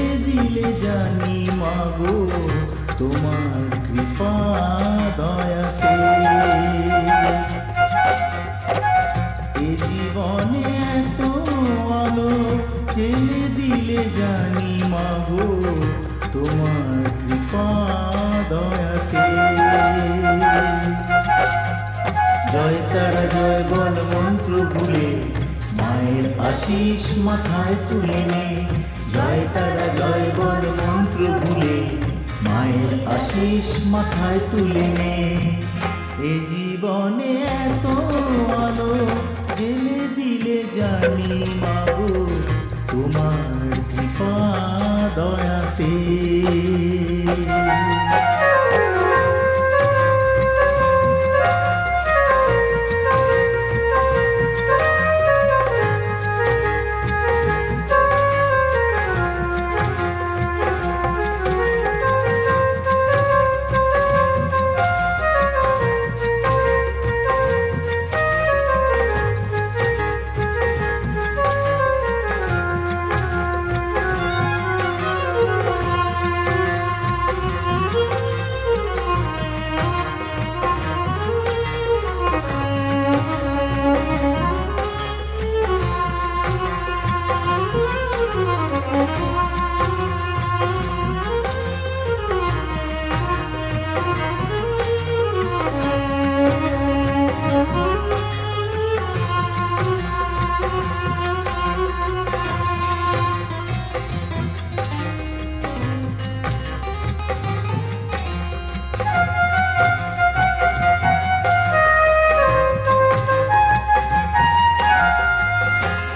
জেলে দিলে জানি মাগো তোমার কৃপা দয়াতে। এ জীবনে এত আলো জেলে দিলে জানি মাগো তোমার কৃপা দয়াতে। জয় তারা জয় বল মন্ত্র ভুলে মায়ের আশিস মাথায় তুলে নে। জয় তারা জয় বল মন্ত্র ভুলে মায়ের আশিস মাথায় তুলে নে। এ জীবনে এত আলো জেলে দিলে জানি মাগো তোমার কৃপা দয়াতে।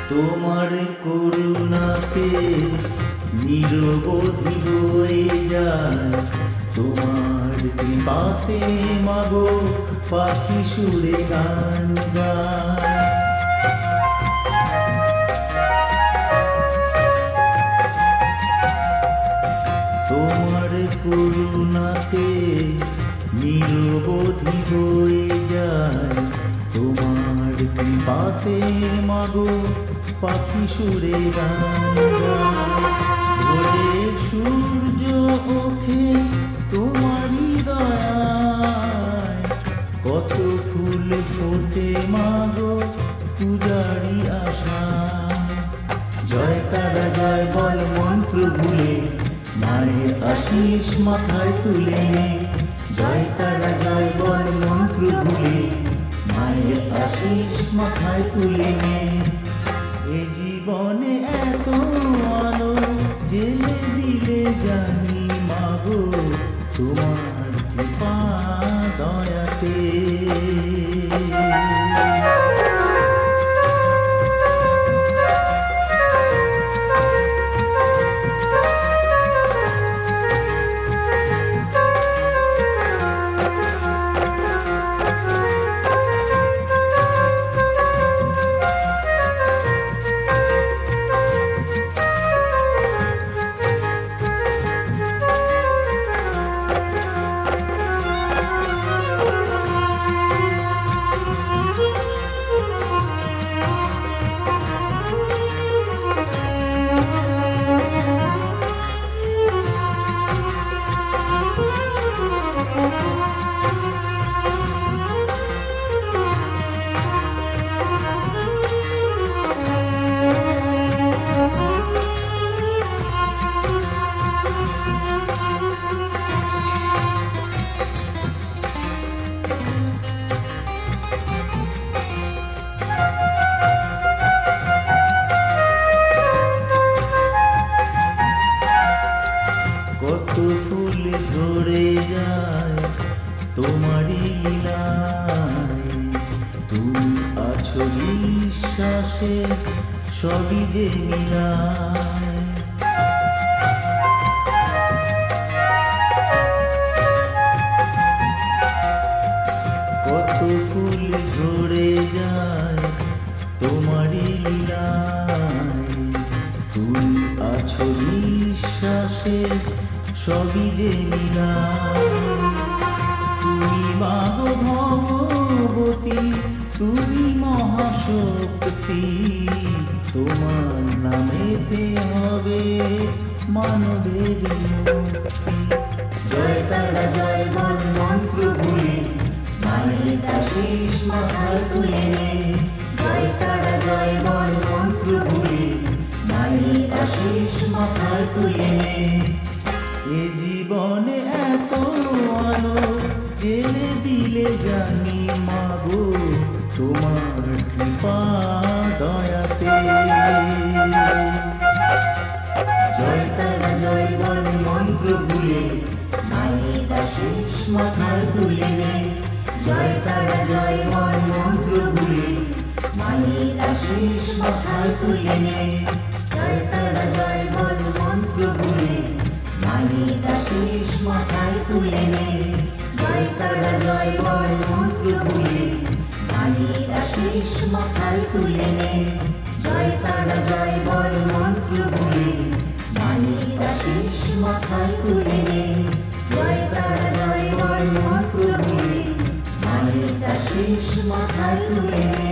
তোমার করুণাতে নিরবধি বয়ে যায়, তোমার কৃপাতে মাগো পাখি সুরে গান গায়। তোমার করুণাতে নিরবধি বয়ে যায়, তোমার কৃপাতে মাগো পাখি সুরে গান গায়। ভোরে সূর্য ওঠে তোমারই দয়ায়, কত ফুল ফোটে মাগো পূজারি আশায়। জয় তারা জয় বল মন্ত্র ভুলে মায়ের আশিস মাথায় তুলে নে। জয় তারা জয় বল মন্ত্র ভুলে মায়ের আশিস মাথায় তুলে নে। এ জীবনে এত আলো জেলে দিলে জানি মাগো তোমার কৃপা দয়াতে। কত ফুল ঝরে যায় তোমারই লীলায়, তুমি আছো বিশ্বাসে সবই যে মিলায়। কত ফুল ঝরে যায় তোমারই লীলায়, তুমি আছো বিশ্বাসে সবই যে মিলায়। তুমি মাগো ভগবতী, তুমি মহাশক্তি, তোমার নামেতে হবে মানবের মুক্তি। জয় তারা জয় বল মন্ত্র বলে মায়ের আশিস মাথায় তুলে নে। জয় তারা জয় বল মন্ত্র বলে মায়ের আশিস মাথায় তুলে নে। এ জীবনে এত আলো জেলে দিলে জানি মাগো তোমার কৃপা দয়াতে। জয় তারা জয় বল মন্ত্র ভুলে মায়ের আশিস মাথায় তুলে নে। জয় তারা জয় বল মন্ত্র ভুলে মায়ের আশিস মাথায় তুলে নে। জয় তারা জয় বল মন্ত্র ভুলে মায়ের আশিস মাথায় তুলে নে। জয় তারা জয় বল মন্ত্র ভুলে মায়ের আশিস মাথায় তুলে নে। জয় তারা জয় বল মন্ত্র ভুলে মায়ের আশিস মাথায় তুলে নে। জয় তারা জয় বল মন্ত্র ভুলে মায়ের আশিস মাথায় তুলে নে।